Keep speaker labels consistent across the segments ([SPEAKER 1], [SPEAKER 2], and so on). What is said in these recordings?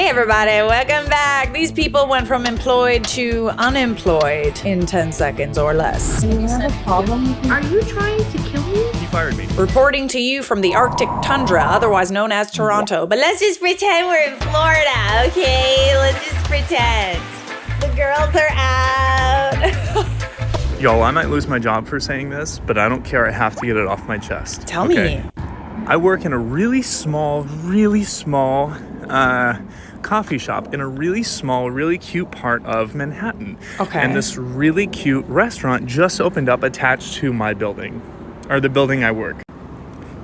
[SPEAKER 1] everybody, welcome back. These people went from employed to unemployed in 10 seconds or less.
[SPEAKER 2] Do you have a problem? Are you trying to kill me?
[SPEAKER 3] He fired me.
[SPEAKER 1] Reporting to you from the Arctic tundra, otherwise known as Toronto. But let's just pretend we're in Florida, okay? Let's just pretend. The girls are out.
[SPEAKER 3] Yo, I might lose my job for saying this, but I don't care. I have to get it off my chest.
[SPEAKER 1] Tell me.
[SPEAKER 3] I work in a really small coffee shop in a really small, really cute part of Manhattan.
[SPEAKER 1] Okay.
[SPEAKER 3] And this really cute restaurant just opened up attached to my building, or the building I work.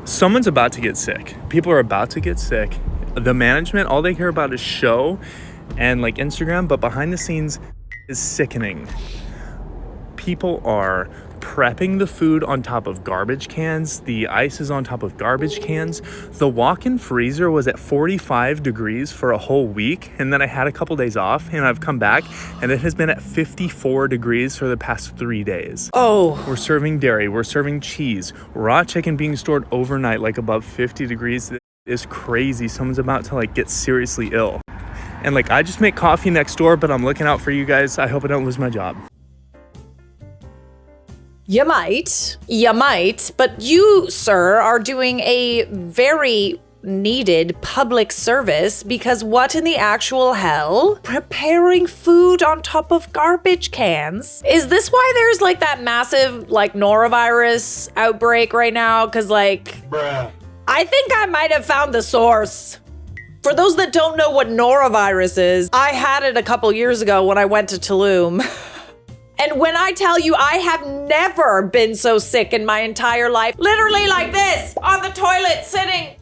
[SPEAKER 3] Someone's about to get sick. People are about to get sick. The management, all they care about is show and like Instagram, but behind the scenes is sickening. People are prepping the food on top of garbage cans. The ice is on top of garbage cans. The walk-in freezer was at 45 degrees for a whole week, and then I had a couple days off, and I've come back, and it has been at 54 degrees for the past 3 days.
[SPEAKER 1] Oh.
[SPEAKER 3] We're serving dairy. We're serving cheese. Raw chicken being stored overnight, like above 50 degrees. Is crazy. Someone's about to like get seriously ill. And like, I just make coffee next door, but I'm looking out for you guys. I hope I don't lose my job.
[SPEAKER 1] You might, but you, sir, are doing a very needed public service because what in the actual hell? Preparing food on top of garbage cans? Is this why there's like that massive like norovirus outbreak right now? Cause like, bruh. I think I might have found the source. For those that don't know what norovirus is, I had it a couple years ago when I went to Tulum. And when I tell you I have never been so sick in my entire life, literally like this, on the toilet, sitting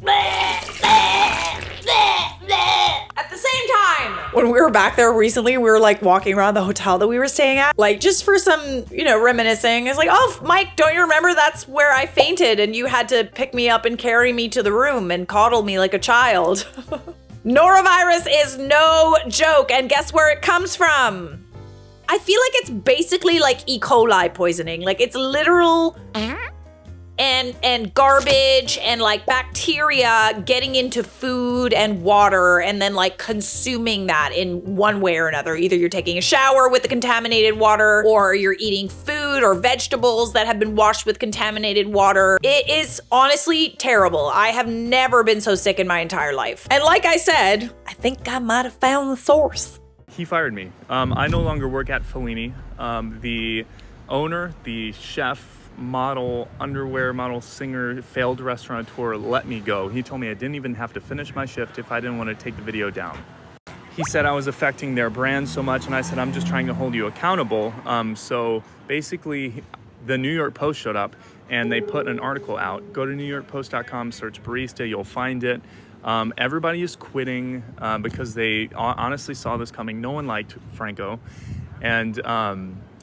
[SPEAKER 1] at the same time. When we were back there recently, we were like walking around the hotel that we were staying at, like just for some, reminiscing. It's like, oh, Mike, don't you remember that's where I fainted and you had to pick me up and carry me to the room and coddle me like a child. Norovirus is no joke, and guess where it comes from? I feel like it's basically like E. coli poisoning. Like it's literal and garbage and like bacteria getting into food and water and then like consuming that in one way or another. Either you're taking a shower with the contaminated water or you're eating food or vegetables that have been washed with contaminated water. It is honestly terrible. I have never been so sick in my entire life. And like I said, I think I might have found the source.
[SPEAKER 3] He fired me. I no longer work at Fellini. The owner, the chef, model, underwear model, singer, failed restaurateur let me go. He told me I didn't even have to finish my shift if I didn't want to take the video down. He said I was affecting their brand so much, and I said, I'm just trying to hold you accountable. So basically, the New York Post showed up, and they put an article out. Go to newyorkpost.com, search barista, you'll find it. Everybody is quitting because they honestly saw this coming. No one liked Franco, and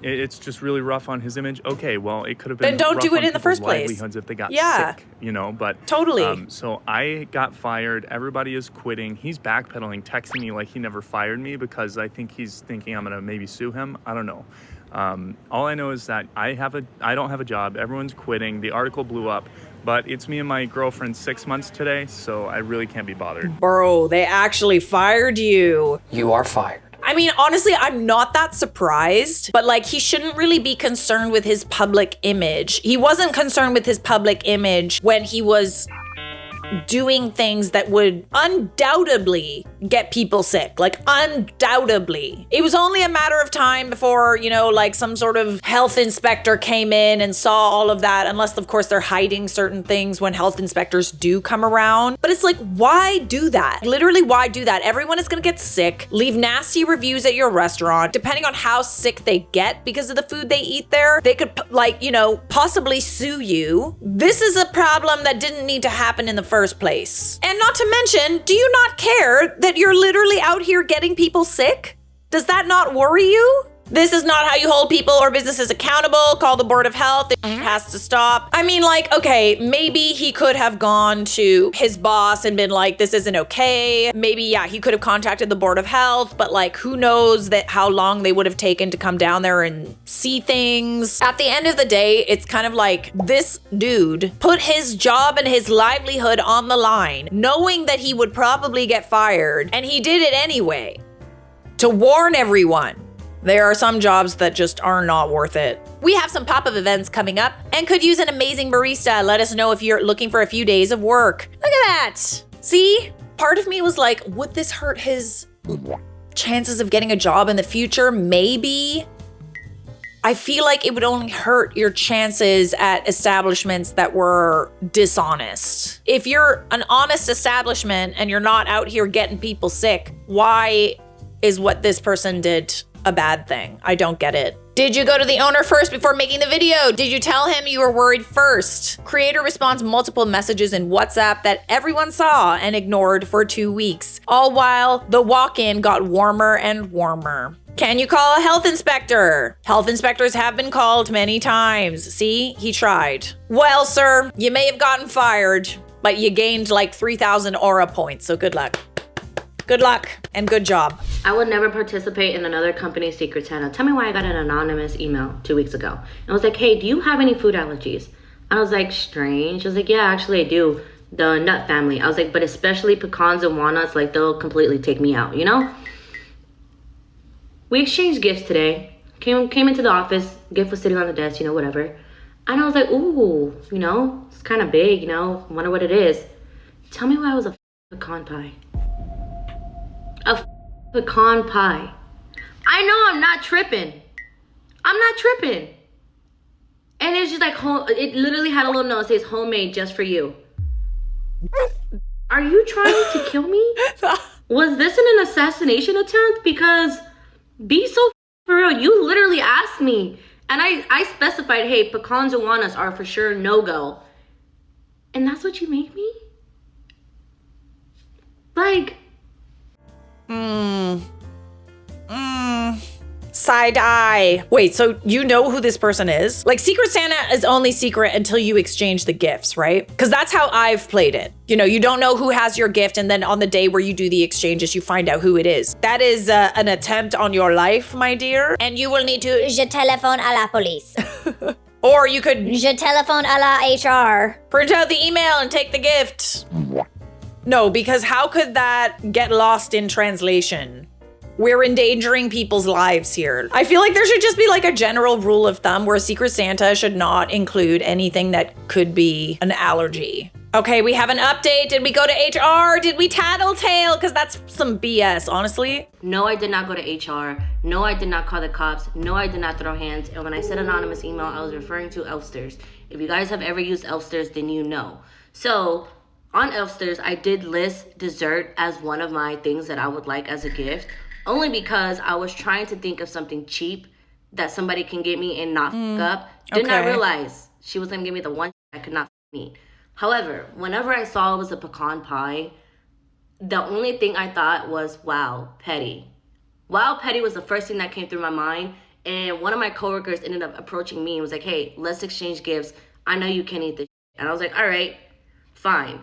[SPEAKER 3] it's just really rough on his image. Okay, well, it could have been.
[SPEAKER 1] Then don't
[SPEAKER 3] rough
[SPEAKER 1] do it
[SPEAKER 3] on
[SPEAKER 1] in the first place.
[SPEAKER 3] livelihoods if they got sick, But
[SPEAKER 1] totally.
[SPEAKER 3] So I got fired. Everybody is quitting. He's backpedaling, texting me like he never fired me because I think he's thinking I'm gonna maybe sue him. I don't know. All I know is that I don't have a job. Everyone's quitting. The article blew up. But it's me and my girlfriend 6 months today, so I really can't be bothered.
[SPEAKER 1] Bro, they actually fired you.
[SPEAKER 4] You are fired.
[SPEAKER 1] I mean, honestly, I'm not that surprised, but like he shouldn't really be concerned with his public image. He wasn't concerned with his public image when he was doing things that would undoubtedly get people sick, like undoubtedly. It was only a matter of time before, like some sort of health inspector came in and saw all of that, unless of course they're hiding certain things when health inspectors do come around. But it's like, why do that? Literally, why do that? Everyone is gonna get sick, leave nasty reviews at your restaurant. Depending on how sick they get because of the food they eat there, they could possibly sue you. This is a problem that didn't need to happen in the first place. And not to mention, do you not care that you're literally out here getting people sick? Does that not worry you? This is not how you hold people or businesses accountable. Call the Board of Health. It has to stop. I mean, like, okay, maybe he could have gone to his boss and been like, this isn't okay. Maybe, yeah, he could have contacted the Board of Health, but like, who knows that how long they would have taken to come down there and see things. At the end of the day, it's kind of like this dude put his job and his livelihood on the line, knowing that he would probably get fired, and he did it anyway to warn everyone. There are some jobs that just are not worth it. We have some pop-up events coming up and could use an amazing barista. Let us know if you're looking for a few days of work. Look at that. See? Part of me was like, would this hurt his chances of getting a job in the future? Maybe. I feel like it would only hurt your chances at establishments that were dishonest. If you're an honest establishment and you're not out here getting people sick, why is what this person did a bad thing? I don't get it. Did you go to the owner first before making the video? Did you tell him you were worried first? Creator responds multiple messages in WhatsApp that everyone saw and ignored for 2 weeks, all while the walk-in got warmer and warmer. Can you call a health inspector? Health inspectors have been called many times. See, he tried. Well, sir, you may have gotten fired, but you gained like 3,000 aura points, so good luck. Good luck and good job.
[SPEAKER 4] I would never participate in another company's Secret Santa. Tell me why I got an anonymous email 2 weeks ago. And I was like, hey, do you have any food allergies? I was like, strange. I was like, yeah, actually I do. The nut family. I was like, but especially pecans and walnuts, like they'll completely take me out, you know? We exchanged gifts today. Came into the office. Gift was sitting on the desk, you know, whatever. And I was like, ooh, you know, it's kind of big, you know. I wonder what it is. Tell me why it was a pecan pie. A pecan pie. I know I'm not tripping. I'm not tripping. And it's just like, it literally had a little note that says homemade just for you. Are you trying to kill me? Was this an assassination attempt? Because be so for real. You literally asked me. And I specified, hey, pecans and walnuts are for sure no-go. And that's what you make me? Like...
[SPEAKER 1] Side eye. Wait, so you know who this person is? Like, Secret Santa is only secret until you exchange the gifts, right? Because that's how I've played it. You know, you don't know who has your gift, and then on the day where you do the exchanges, you find out who it is. That is an attempt on your life, my dear. And you will need to...
[SPEAKER 5] Je téléphone à la police.
[SPEAKER 1] Or you could...
[SPEAKER 5] Je téléphone à la HR.
[SPEAKER 1] Print out the email and take the gift. No, because how could that get lost in translation? We're endangering people's lives here. I feel like there should just be like a general rule of thumb where Secret Santa should not include anything that could be an allergy. Okay, we have an update. Did we go to HR? Did we tattletale? Because that's some BS, honestly.
[SPEAKER 4] No, I did not go to HR. No, I did not call the cops. No, I did not throw hands. And when I said anonymous email, I was referring to Elfsters. If you guys have ever used Elfsters, then you know. So on Elfsters, I did list dessert as one of my things that I would like as a gift. Only because I was trying to think of something cheap that somebody can get me and not fuck up. Did not realize she was going to give me the one I could not eat. However, whenever I saw it was a pecan pie, the only thing I thought was, wow, petty. Wow, petty was the first thing that came through my mind. And one of my coworkers ended up approaching me and was like, hey, let's exchange gifts. I know you can eat this. And I was like, all right, fine.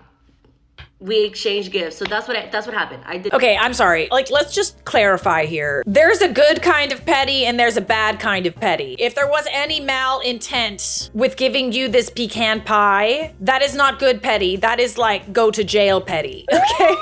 [SPEAKER 4] We exchanged gifts. So that's what happened. I did.
[SPEAKER 1] Okay, I'm sorry. Like, let's just clarify here. There's a good kind of petty and there's a bad kind of petty. If there was any malintent with giving you this pecan pie, that is not good petty. That is like go to jail petty. Okay?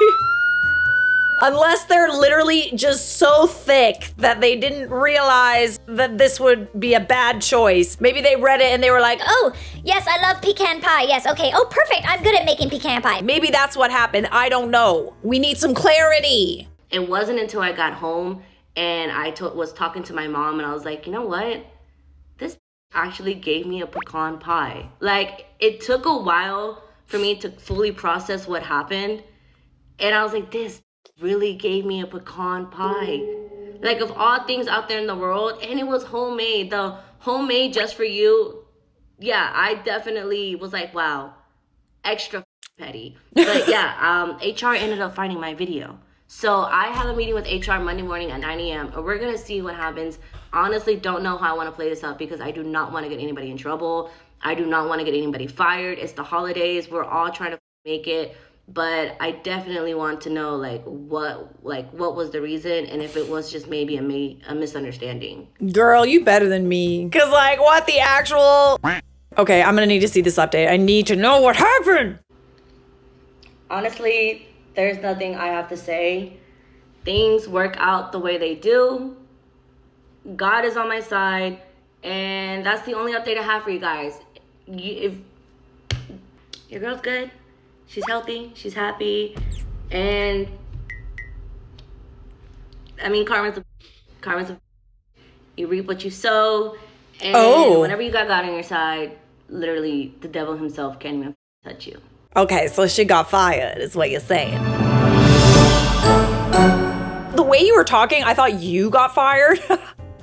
[SPEAKER 1] Unless they're literally just so thick that they didn't realize that this would be a bad choice. Maybe they read it and they were like,
[SPEAKER 5] Oh, yes, I love pecan pie. Yes, okay. Oh, perfect. I'm good at making pecan pie.
[SPEAKER 1] maybe that's what happened. I don't know. We need some clarity.
[SPEAKER 4] It wasn't until I got home and I was talking to my mom and I was like, you know what? This actually gave me a pecan pie. Like, it took a while for me to fully process what happened. And I was like, this really gave me a pecan pie. Like, of all things out there in the world, and it was homemade. The homemade just for you. Yeah, I definitely was like, wow, extra petty. But yeah, HR ended up finding my video. So I have a meeting with HR Monday morning at 9 a.m. and we're gonna see what happens. Honestly, don't know how I want to play this out because I do not want to get anybody in trouble. I do not want to get anybody fired. It's the holidays. We're all trying to make it. But I definitely want to know what was the reason, and if it was just maybe a misunderstanding.
[SPEAKER 1] Girl, you better than me. Cause like what the actual... Okay, I'm gonna need to see this update. I need to know what happened.
[SPEAKER 4] Honestly, there's nothing I have to say. Things work out the way they do. God is on my side, and that's the only update I have for you guys. If your girl's good, she's healthy, she's happy, and I mean, karma's a you reap what you sow, and whenever you got God on your side, literally the devil himself can't even touch you.
[SPEAKER 1] Okay, so she got fired is what you're saying. The way you were talking, I thought you got fired.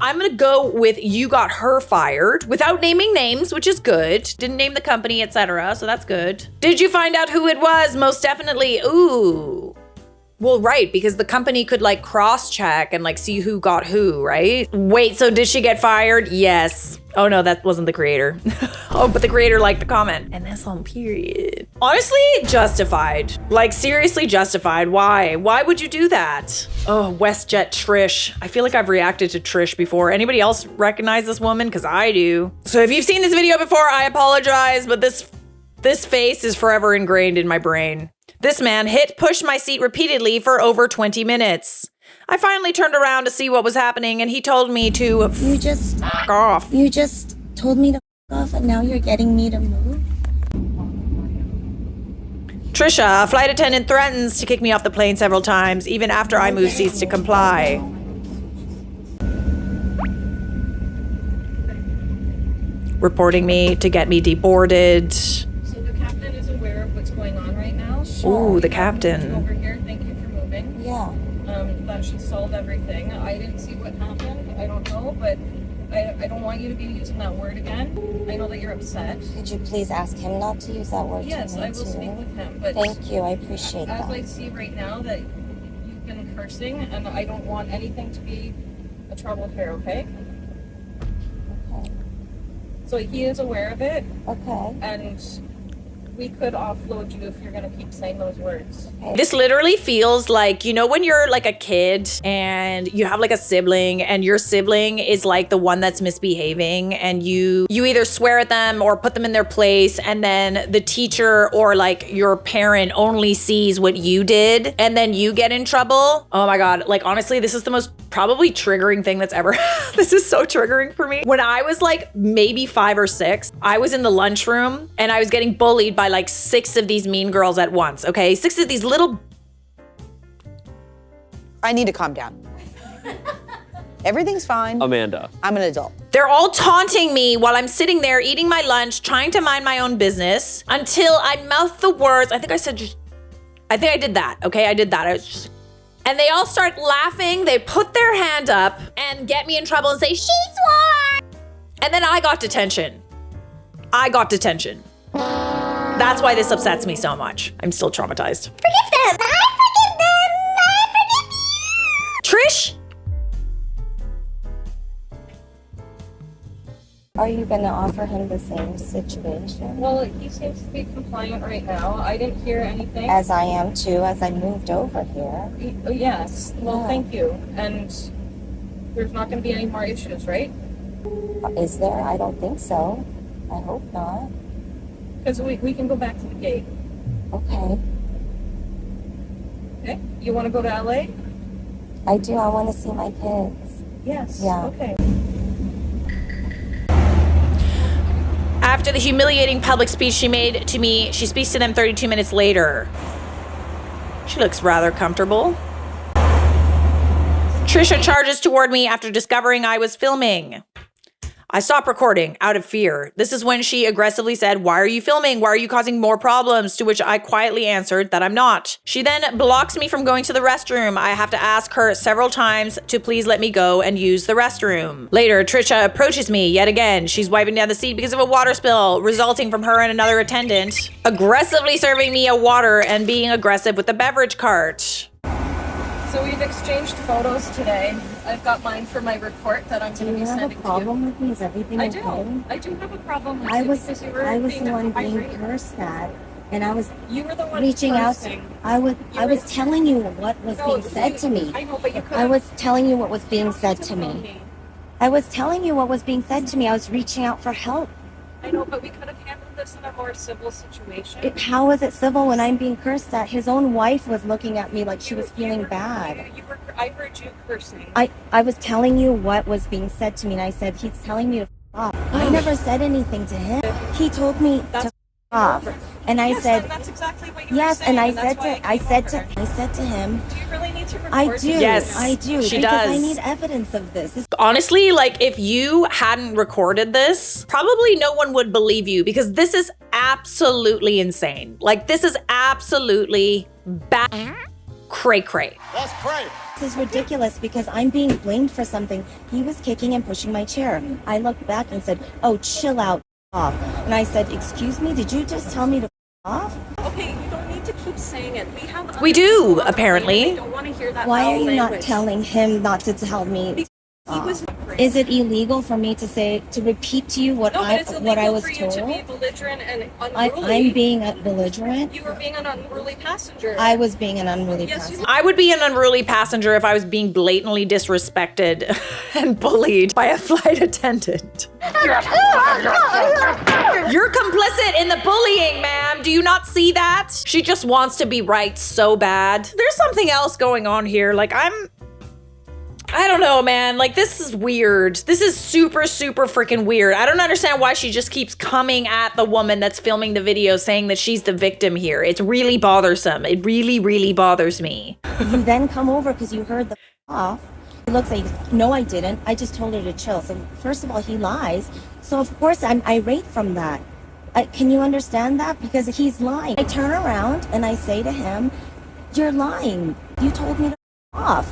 [SPEAKER 1] I'm gonna go with you got her fired without naming names, which is good. Didn't name the company, etc. So that's good. Did you find out who it was? Most definitely. Ooh. Well, right, because the company could like cross-check and like see who got who, right? Wait, so did she get fired? Yes. Oh no, that wasn't the creator. Oh, but the creator liked the comment. And that's on period. Honestly, justified. Like seriously justified. Why? Why would you do that? Oh, WestJet Trish. I feel like I've reacted to Trish before. Anybody else recognize this woman? Because I do. So if you've seen this video before, I apologize, but this face is forever ingrained in my brain. This man pushed my seat repeatedly for over 20 minutes. I finally turned around to see what was happening and he told me to fuck off.
[SPEAKER 6] You just told me to fuck off and now you're getting me to move?
[SPEAKER 1] Trisha, a flight attendant threatens to kick me off the plane several times, even after I move seats to comply. Reporting me to get me deboarded.
[SPEAKER 7] So the captain is aware of what's going on right now.
[SPEAKER 1] Ooh, the captain.
[SPEAKER 7] Over here, thank you for moving.
[SPEAKER 6] Yeah.
[SPEAKER 7] That should solve everything. I didn't see what happened. I don't know, but I don't want you to be using that word again. I know that you're upset.
[SPEAKER 6] Could you please ask him not to use that word?
[SPEAKER 7] Yes, I will speak with him. But
[SPEAKER 6] thank you, I appreciate that.
[SPEAKER 7] As I see right now that you've been cursing, and I don't want anything to be a trouble here. Okay.
[SPEAKER 6] Okay.
[SPEAKER 7] So he is aware of it.
[SPEAKER 6] Okay.
[SPEAKER 7] And we could offload you if you're gonna keep saying those words.
[SPEAKER 1] This literally feels like, you know, when you're like a kid and you have like a sibling and your sibling is like the one that's misbehaving and you either swear at them or put them in their place and then the teacher or like your parent only sees what you did and then you get in trouble. Oh my God. Like, honestly, this is the most probably triggering thing that's ever, this is so triggering for me. When I was like maybe 5 or 6, I was in the lunchroom and I was getting bullied by like 6 of these mean girls at once, okay? 6 of these little...
[SPEAKER 8] I need to calm down. Everything's fine.
[SPEAKER 9] Amanda.
[SPEAKER 8] I'm an adult.
[SPEAKER 1] They're all taunting me while I'm sitting there eating my lunch, trying to mind my own business until I mouth the words. I think I did that, okay? I did that. I was just... And they all start laughing. They put their hand up and get me in trouble and say, she swore! And then I got detention. That's why this upsets me so much. I'm still traumatized.
[SPEAKER 5] Forgive them! I forgive them! I forgive you!
[SPEAKER 1] Trish?
[SPEAKER 6] Are you gonna offer him the same situation?
[SPEAKER 7] Well, he seems to be compliant right now. I didn't hear anything.
[SPEAKER 6] As I am too, as I moved over here.
[SPEAKER 7] Yes. Well,
[SPEAKER 6] Yeah.
[SPEAKER 7] thank you. And there's not going to be any more issues, right?
[SPEAKER 6] Is there? I don't think so. I hope not.
[SPEAKER 7] Because we can go back to the gate.
[SPEAKER 6] Okay.
[SPEAKER 7] Okay? You want to go to LA?
[SPEAKER 6] I do. I want to see my kids.
[SPEAKER 7] Yes.
[SPEAKER 6] Yeah.
[SPEAKER 7] Okay.
[SPEAKER 1] After the humiliating public speech she made to me, she speaks to them 32 minutes later. She looks rather comfortable. Trisha charges toward me after discovering I was filming. I stopped recording out of fear. This is when she aggressively said, "Why are you filming? Why are you causing more problems?" To which I quietly answered that I'm not. She then blocks me from going to the restroom. I have to ask her several times to please let me go and use the restroom. Later, Trisha approaches me yet again. She's wiping down the seat because of a water spill resulting from her and another attendant aggressively serving me a water and being aggressive with the beverage cart.
[SPEAKER 7] So we've exchanged photos today. I've got mine for my report that I'm going to be sending to you.
[SPEAKER 6] Do you have a problem with me? Is everything
[SPEAKER 7] I
[SPEAKER 6] okay?
[SPEAKER 7] I do have a problem with
[SPEAKER 6] I
[SPEAKER 7] you
[SPEAKER 6] was
[SPEAKER 7] because you
[SPEAKER 6] the
[SPEAKER 7] were
[SPEAKER 6] one being
[SPEAKER 7] irate.
[SPEAKER 6] cursed at, and I was
[SPEAKER 7] You were the one
[SPEAKER 6] reaching out.
[SPEAKER 7] cursing.
[SPEAKER 6] I was telling you what was being said to me.
[SPEAKER 7] I know, but you could
[SPEAKER 6] I was telling you what was being said to me. I was telling you what was being said to me. I was reaching out for help.
[SPEAKER 7] I know, but we could have handled this in a more civil situation.
[SPEAKER 6] How is it civil when I'm being cursed at? His own wife was looking at me like she was feeling bad.
[SPEAKER 7] I heard you cursing.
[SPEAKER 6] I was telling you what was being said to me, and I said, he's telling me to f*** off. I never said anything to him. He told me to f*** off. And I said,
[SPEAKER 7] that's exactly what you
[SPEAKER 6] yes,
[SPEAKER 7] were saying,
[SPEAKER 6] and I said to him,
[SPEAKER 7] do you really need to record
[SPEAKER 6] I do.
[SPEAKER 1] Yes,
[SPEAKER 6] I do.
[SPEAKER 1] she
[SPEAKER 6] because
[SPEAKER 1] does.
[SPEAKER 6] I need evidence of this.
[SPEAKER 1] Honestly, like if you hadn't recorded this, probably no one would believe you because this is absolutely insane. Like this is absolutely cray cray.
[SPEAKER 8] That's cray.
[SPEAKER 6] This is ridiculous because I'm being blamed for something. He was kicking and pushing my chair. I looked back and said, oh, chill out, off. And I said, excuse me, did you just tell me to off?
[SPEAKER 7] Okay, you don't need to keep saying it.
[SPEAKER 1] We do, apparently.
[SPEAKER 7] I don't want to hear that.
[SPEAKER 6] Why are
[SPEAKER 7] foul
[SPEAKER 6] you not
[SPEAKER 7] language.
[SPEAKER 6] telling him not to tell me?
[SPEAKER 7] He was
[SPEAKER 6] Is it illegal for me to repeat to you what
[SPEAKER 7] no, but it's illegal
[SPEAKER 6] I was
[SPEAKER 7] for you
[SPEAKER 6] told?
[SPEAKER 7] to be belligerent and unruly.
[SPEAKER 6] I'm being belligerent.
[SPEAKER 7] You were being an unruly passenger.
[SPEAKER 6] I was being an unruly
[SPEAKER 7] Yes,
[SPEAKER 6] passenger.
[SPEAKER 7] you
[SPEAKER 1] I would be an unruly passenger if I was being blatantly disrespected and bullied by a flight attendant. You're complicit in the bullying, ma'am. Do you not see that? She just wants to be right so bad. There's something else going on here. Like I don't know, man. Like, this is weird. This is super, super freaking weird. I don't understand why she just keeps coming at the woman that's filming the video saying that she's the victim here. It's really bothersome. It really, really bothers me.
[SPEAKER 6] You then come over because you heard the off. He looks like, no, I didn't. I just told her to chill. So first of all, he lies. So of course I'm irate from that. Can you understand that? Because he's lying. I turn around and I say to him, you're lying. You told me to off.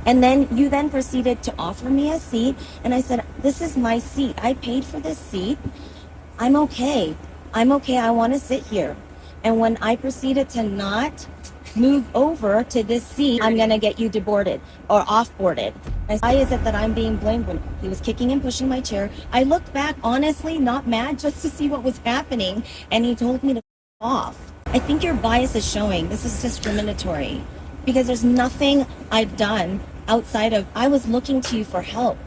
[SPEAKER 6] And then you then proceeded to offer me a seat. And I said, this is my seat. I paid for this seat. I'm okay. I want to sit here. And when I proceeded to not move over to this seat, I'm going to get you deboarded or offboarded. And why is it that I'm being blamed when he was kicking and pushing my chair? I looked back, honestly, not mad, just to see what was happening. And he told me to off. I think your bias is showing. This is discriminatory because there's nothing I've done outside of, I was looking to you for help.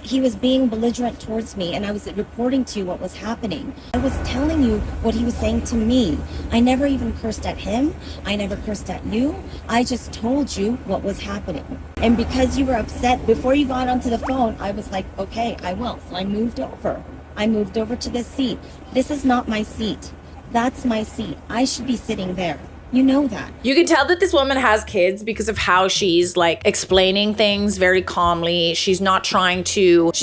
[SPEAKER 6] He was being belligerent towards me and I was reporting to you what was happening. I was telling you what he was saying to me. I never even cursed at him. I never cursed at you. I just told you what was happening. And because you were upset before you got onto the phone, I was like, okay, I will. So I moved over. I moved over to this seat. This is not my seat. That's my seat. I should be sitting there. You know that.
[SPEAKER 1] You can tell that this woman has kids because of how she's like explaining things very calmly. She's not trying to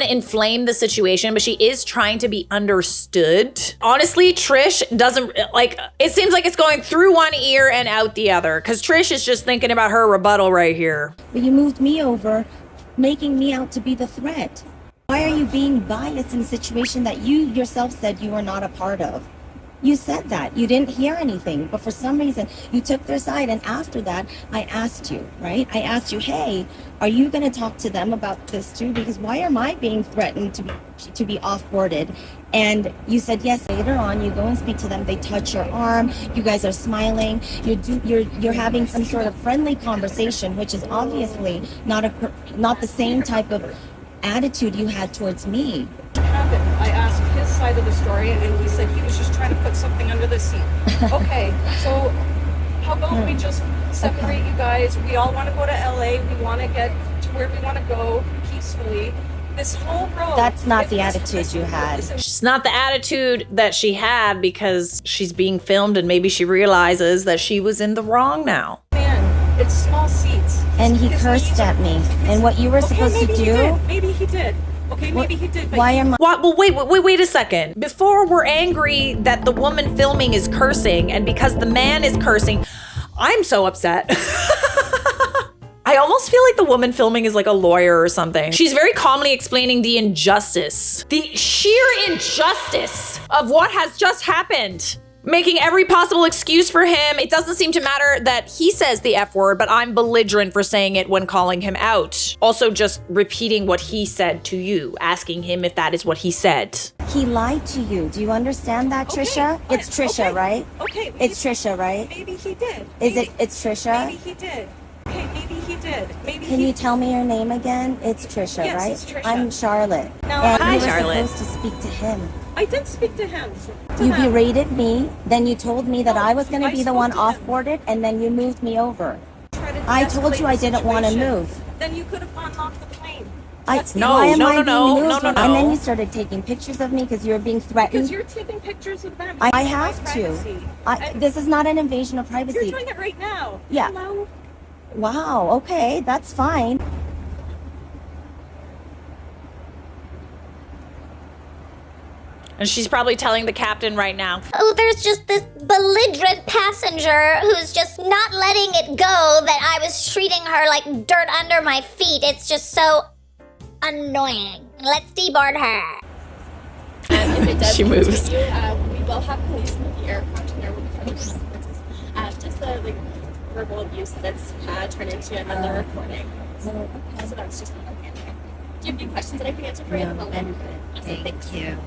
[SPEAKER 1] inflame the situation, but she is trying to be understood. Honestly, Trish doesn't like, it seems like it's going through one ear and out the other because Trish is just thinking about her rebuttal right here.
[SPEAKER 6] But you moved me over, making me out to be the threat. Why are you being biased in a situation that you yourself said you were not a part of? You said that. You didn't hear anything, but for some reason, you took their side. And after that, I asked you, right? I asked you, hey, are you going to talk to them about this too? Because why am I being threatened to be off-boarded? And you said, yes, later on, you go and speak to them. They touch your arm. You guys are smiling. You're having some sort of friendly conversation, which is obviously not the same type of attitude you had towards me.
[SPEAKER 7] Happened. I asked his side of the story and he said he was just trying to put something under the seat. Okay, so how about we just separate you guys? We all want to go to LA. We want to get to where we want to go peacefully. This whole road.
[SPEAKER 6] That's not the attitude you had.
[SPEAKER 1] It's not the attitude that she had because she's being filmed and maybe she realizes that she was in the wrong now.
[SPEAKER 7] Man, it's small seats.
[SPEAKER 6] And he cursed at me. And what you were supposed to do.
[SPEAKER 7] Maybe he did. Okay, maybe he did. But
[SPEAKER 6] why am I?
[SPEAKER 1] Well, wait a second. Before we're angry that the woman filming is cursing and because the man is cursing, I'm so upset. I almost feel like the woman filming is like a lawyer or something. She's very calmly explaining the sheer injustice of what has just happened. making every possible excuse for him. It doesn't seem to matter that he says the F word, but I'm belligerent for saying it when calling him out. Also just repeating what he said to you, asking him if that is what he said.
[SPEAKER 6] He lied to you. Do you understand that, Trisha?
[SPEAKER 7] Okay,
[SPEAKER 6] It's Trisha,
[SPEAKER 7] okay,
[SPEAKER 6] right?
[SPEAKER 7] Okay.
[SPEAKER 6] It's Trisha, right?
[SPEAKER 7] Maybe he did.
[SPEAKER 6] It's Trisha?
[SPEAKER 7] Maybe he did. Okay, maybe he did. Maybe
[SPEAKER 6] Can you tell me your name again? It's Trisha,
[SPEAKER 7] Yes,
[SPEAKER 6] right?
[SPEAKER 7] it's Trisha.
[SPEAKER 6] I'm Charlotte.
[SPEAKER 7] Now,
[SPEAKER 6] and
[SPEAKER 1] Hi,
[SPEAKER 6] you were
[SPEAKER 1] Charlotte.
[SPEAKER 6] supposed to speak to him.
[SPEAKER 7] I did speak to him.
[SPEAKER 6] You berated me, then you told me that I was going to
[SPEAKER 7] I
[SPEAKER 6] be the
[SPEAKER 7] spoke
[SPEAKER 6] one
[SPEAKER 7] to him.
[SPEAKER 6] off-boarded, and then you moved me over.
[SPEAKER 7] Try to
[SPEAKER 6] I told you I
[SPEAKER 7] de-escalate the
[SPEAKER 6] didn't want to
[SPEAKER 7] situation.
[SPEAKER 6] move.
[SPEAKER 7] Then you could have gone off the plane.
[SPEAKER 1] No,
[SPEAKER 6] Why am
[SPEAKER 1] no,
[SPEAKER 6] I
[SPEAKER 1] no,
[SPEAKER 6] being
[SPEAKER 1] no,
[SPEAKER 6] moved?
[SPEAKER 1] no, no,
[SPEAKER 6] And then
[SPEAKER 1] no.
[SPEAKER 6] you started taking pictures of me because you were being
[SPEAKER 7] Because
[SPEAKER 6] threatened.
[SPEAKER 7] you're taking pictures of them.
[SPEAKER 6] I
[SPEAKER 7] You're
[SPEAKER 6] have
[SPEAKER 7] my
[SPEAKER 6] to.
[SPEAKER 7] privacy.
[SPEAKER 6] This is not an invasion of
[SPEAKER 7] You're
[SPEAKER 6] privacy.
[SPEAKER 7] doing it right now.
[SPEAKER 6] Yeah.
[SPEAKER 7] Hello?
[SPEAKER 6] Wow, okay, that's fine.
[SPEAKER 1] And she's probably telling the captain right now.
[SPEAKER 5] Oh, there's just this belligerent passenger who's just not letting it go that I was treating her like dirt under my feet. It's just so annoying. Let's deboard her.
[SPEAKER 2] If it does
[SPEAKER 1] She moves.
[SPEAKER 2] continue, we will have police in the aircraft and there will be further consequences. Just the verbal abuse that's turned into another recording. So that's just what I'm handling. Do you have any questions that I can answer for you?
[SPEAKER 8] No, I'm good.
[SPEAKER 2] Awesome,
[SPEAKER 8] Thank you.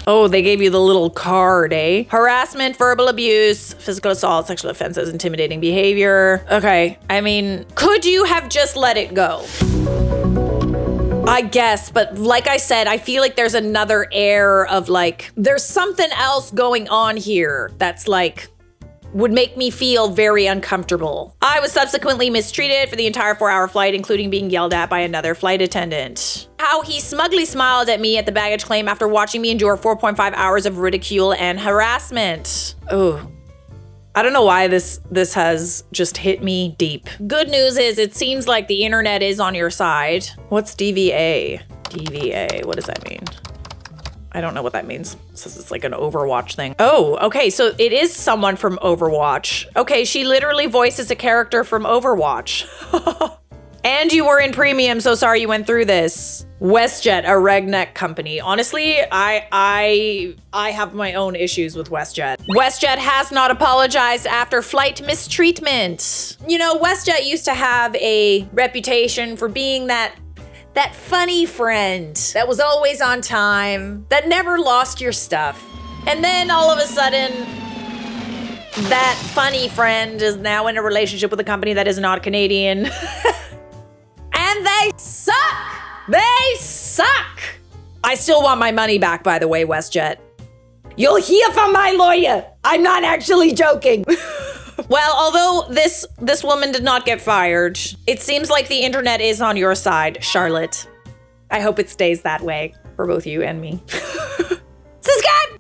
[SPEAKER 1] Oh, they gave you the little card, eh? Harassment, verbal abuse, physical assault, sexual offenses, intimidating behavior. Okay, I mean, could you have just let it go? I guess, but like I said, I feel like there's another air of like, there's something else going on here that's like, would make me feel very uncomfortable. I was subsequently mistreated for the entire 4-hour flight, including being yelled at by another flight attendant. How he smugly smiled at me at the baggage claim after watching me endure 4.5 hours of ridicule and harassment. Oh, I don't know why this has just hit me deep. Good news is it seems like the internet is on your side. What's DVA? DVA, what does that mean? I don't know what that means. It says it's like an Overwatch thing. Oh, okay, so it is someone from Overwatch. Okay, she literally voices a character from Overwatch. And you were in premium, so sorry you went through this. WestJet, a regneck company. Honestly, I have my own issues with WestJet. WestJet has not apologized after flight mistreatment. You know, WestJet used to have a reputation for being that funny friend that was always on time, that never lost your stuff. And then all of a sudden, that funny friend is now in a relationship with a company that is not Canadian. And they suck! They suck! I still want my money back, by the way, WestJet. You'll hear from my lawyer. I'm not actually joking. Well, although this woman did not get fired, it seems like the internet is on your side, Charlotte. I hope it stays that way for both you and me. Subscribe!